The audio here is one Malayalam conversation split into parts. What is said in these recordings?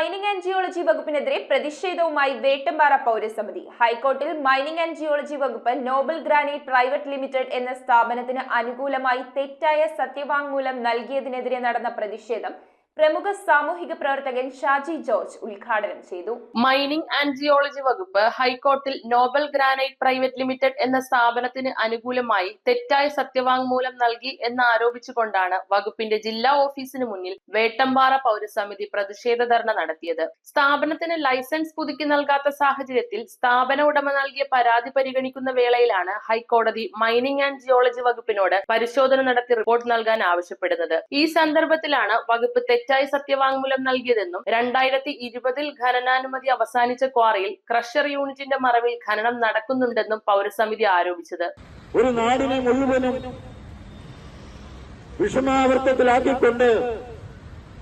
മൈനിംഗ് ആൻഡ് ജിയോളജി വകുപ്പിനെതിരെ പ്രതിഷേധവുമായി വേട്ടമ്പാറ പൗരസമിതി. ഹൈക്കോർട്ടിൽ മൈനിംഗ് ആൻഡ് ജിയോളജി വകുപ്പ് നോബൽ ഗ്രാനൈറ്റ് പ്രൈവറ്റ് ലിമിറ്റഡ് എന്ന സ്ഥാപനത്തിന് അനുകൂലമായി തെറ്റായ സത്യവാങ്മൂലം നൽകിയതിനെതിരെ നടന്ന പ്രതിഷേധം പ്രമുഖ സാമൂഹിക പ്രവർത്തകൻ ഷാജി ജോർജ് ഉദ്ഘാടനം ചെയ്തു. മൈനിംഗ് ആൻഡ് ജിയോളജി വകുപ്പ് ഹൈക്കോർട്ടിൽ നോബൽ ഗ്രാനൈറ്റ് പ്രൈവറ്റ് ലിമിറ്റഡ് എന്ന സ്ഥാപനത്തിന് അനുകൂലമായി തെറ്റായ സത്യവാങ്മൂലം നൽകി എന്നാരോപിച്ചുകൊണ്ടാണ് വകുപ്പിന്റെ ജില്ലാ ഓഫീസിന് മുന്നിൽ വേട്ടമ്പാറ പൗരസമിതി പ്രതിഷേധ ധർണ നടത്തിയത്. സ്ഥാപനത്തിന് ലൈസൻസ് പുതുക്കി നൽകാത്ത സാഹചര്യത്തിൽ സ്ഥാപന ഉടമ നൽകിയ പരാതി പരിഗണിക്കുന്ന വേളയിലാണ് ഹൈക്കോടതി മൈനിംഗ് ആൻഡ് ജിയോളജി വകുപ്പിനോട് പരിശോധന നടത്തി റിപ്പോർട്ട് നൽകാൻ ആവശ്യപ്പെടുന്നത്. ഈ സന്ദർഭത്തിലാണ് വകുപ്പ് തെറ്റായ സത്യവാങ്മൂലം നൽകിയതെന്നും 2020 ഖനനാനുമതി അവസാനിച്ച ക്വാറിയിൽ ക്രഷർ യൂണിറ്റിന്റെ മറവിൽ ഖനനം നടക്കുന്നുണ്ടെന്നും പൗരസമിതി ആരോപിച്ചത്. ഒരു നാടിനെ മുഴുവനും വിഷമാവർത്തത്തിലാക്കിക്കൊണ്ട്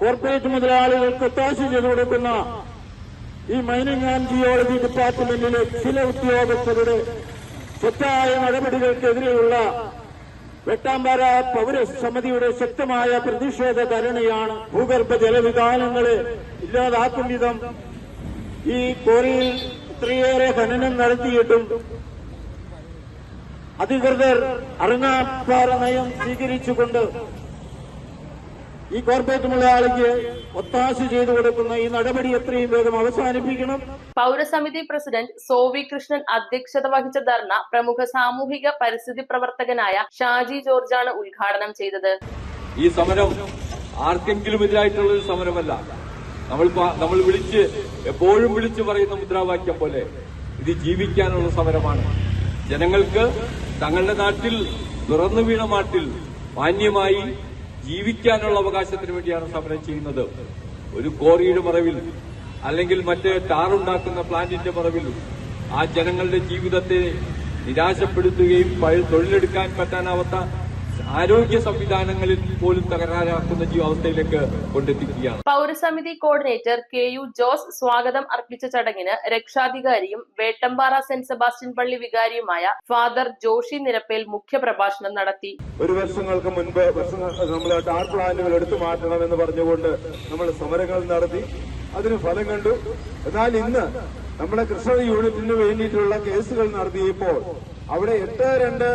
കോർപ്പറേറ്റ് മുതലാളികൾക്ക് ഒത്താശ ചെയ്തു കൊടുക്കുന്ന ഈ മൈനിംഗ് ആൻഡ് ജിയോളജി ഡിപ്പാർട്ട്മെന്റിലെ ചില ഉദ്യോഗസ്ഥരുടെ തെറ്റായ നടപടികൾക്കെതിരെയുള്ള വേട്ടമ്പാറ പൗരസമിതിയുടെ ശക്തമായ പ്രതിഷേധ ധരണിയാണ്. ഭൂഗർഭ ജലവിധാനങ്ങളെ ഇല്ലാതാക്കും വിധം ഈ ക്വാറിയിൽ ഇത്രയേറെ ഖനനം നടത്തിയിട്ടും അധികൃതർ അറങ്ങാപ്പാറ നയം സ്വീകരിച്ചുകൊണ്ട് ഈ കോർപ്പറേറ്റ് മുതലാളിക്ക് ഒത്താശ ചെയ്തു കൊടുക്കുന്ന ഈ നടപടി എത്രയും വേഗം അവസാനിപ്പിക്കണം. പൗരസമിതി പ്രസിഡന്റ് സോവി കൃഷ്ണൻ അധ്യക്ഷത വഹിച്ച ധർണ പ്രമുഖ സാമൂഹിക പരിസ്ഥിതി പ്രവർത്തകനായ ഷാജി ജോർജാണ് ഉദ്ഘാടനം ചെയ്തത്. ഈ സമരം ആർക്കെങ്കിലും എതിരായിട്ടുള്ള ഒരു സമരമല്ല. നമ്മൾ എപ്പോഴും വിളിച്ചു പറയുന്ന മുദ്രാവാക്യം പോലെ ഇത് ജീവിക്കാനുള്ള സമരമാണ്. ജനങ്ങൾക്ക് തങ്ങളുടെ നാട്ടിൽ തുറന്നു വീണ നാട്ടിൽ മാന്യമായി ജീവിക്കാനുള്ള അവകാശത്തിന് വേണ്ടിയാണ് സമരം ചെയ്യുന്നത്. ഒരു ക്വാറിയുടെ മറവിൽ അല്ലെങ്കിൽ മറ്റ് ടാറുണ്ടാക്കുന്ന പ്ലാന്റിന്റെ മറവിൽ ആ ജനങ്ങളുടെ ജീവിതത്തെ നിരാശപ്പെടുത്തുകയും തൊഴിലെടുക്കാൻ പറ്റാനാവാത്ത ആരോഗ്യ സംവിധാനങ്ങളിൽ പോലും തകരാറാക്കുന്ന അവസ്ഥയിലേക്ക് കൊണ്ടെത്തിക്കുകയാണ്. പൗരസമിതി കോർഡിനേറ്റർ KU ജോസ് സ്വാഗതം അർപ്പിച്ച ചടങ്ങിന് രക്ഷാധികാരിയും വേട്ടമ്പാറ സെന്റ് സെബാസ്റ്റ്യൻ പള്ളി വികാരിയുമായ ഫാദർ ജോഷി നിരപ്പേൽ മുഖ്യപ്രഭാഷണം നടത്തി. ഒരു വർഷങ്ങൾക്ക് മുൻപ് നമ്മൾ ടാർ പ്ലാന്റുകൾ എടുത്തു മാറ്റണമെന്ന് പറഞ്ഞുകൊണ്ട് നമ്മൾ സമരങ്ങൾ നടത്തി. അതിന് ഫലം കണ്ടു. എന്നാൽ ഇന്ന് നമ്മുടെ കൃഷി യൂണിറ്റിന് വേണ്ടിയിട്ടുള്ള കേസുകൾ നടത്തിയപ്പോൾ അവിടെ 8-2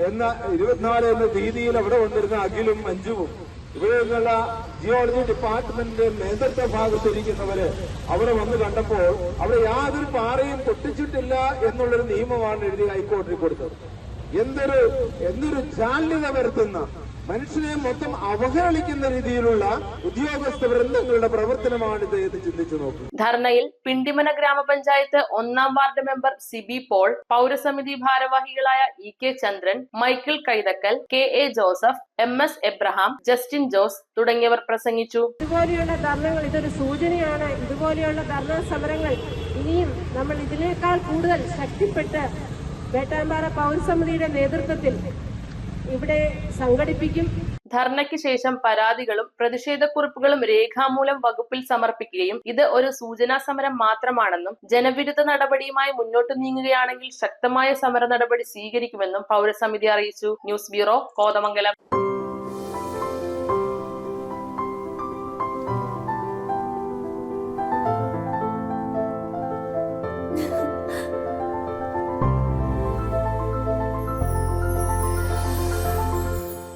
എന്ന 24 എന്ന തീയതിയിൽ അവിടെ വന്നിരുന്ന അഖിലും മഞ്ജുവും ഇവിടെ നിന്നുള്ള ജിയോളജി ഡിപ്പാർട്ട്മെന്റിന്റെ നേതൃത്വ ഭാഗത്തിരിക്കുന്നവര് അവിടെ വന്ന് കണ്ടപ്പോൾ അവിടെ യാതൊരു പാറയും പൊട്ടിച്ചിട്ടില്ല എന്നുള്ളൊരു നിയമമാണ് എഴുതി ഹൈക്കോടതി കൊടുത്തത്. എന്തൊരു ജാള്യത വരുത്തുന്ന, മനുഷ്യനെ മൊത്തം അവഹേളിക്കുന്ന രീതിയിലുള്ള ഉദ്യോഗസ്ഥ വൃന്ദങ്ങളുടെ പ്രവർത്തനമാണ് ഇത് ചിന്തിച്ചു നോക്കുക. ധർണയിൽ പിണ്ടിമന ഗ്രാമപഞ്ചായത്ത് 1-ാം വാർഡ് മെമ്പർ സിബി പോൾ, പൗരസമിതി ഭാരവാഹികളായ EK Chandran, Michael Kaithakkal, KA Joseph, MS Abraham, Justin Jose തുടങ്ങിയവർ പ്രസംഗിച്ചു. ഇതുപോലെയുള്ള ധർണകൾ ഇതൊരു സൂചനയാണ്. ഇതുപോലെയുള്ള ധർണ സമരങ്ങൾ ഇനിയും നമ്മൾ ഇതിനേക്കാൾ കൂടുതൽ ശക്തിപ്പെട്ട് വേട്ടമ്പാറ പൗരസമിതിയുടെ നേതൃത്വത്തിൽ ഇവിടെ സംഘടിപ്പിക്കും. ധർണയ്ക്ക് ശേഷം പരാതികളും പ്രതിഷേധക്കുറിപ്പുകളും രേഖാമൂലം വകുപ്പിൽ സമർപ്പിക്കുകയും ഇത് ഒരു സൂചനാ സമരം മാത്രമാണെന്നും ജനവിരുദ്ധ നടപടിയുമായി മുന്നോട്ട് നീങ്ങുകയാണെങ്കിൽ ശക്തമായ സമര നടപടി സ്വീകരിക്കുമെന്നും പൗരസമിതി അറിയിച്ചു. News bureau, Kothamangalam.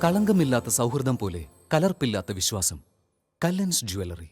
കളങ്കമില്ലാത്ത സൗഹൃദം പോലെ കലർപ്പില്ലാത്ത വിശ്വാസം. കല്ലൻസ് ജ്വല്ലറി.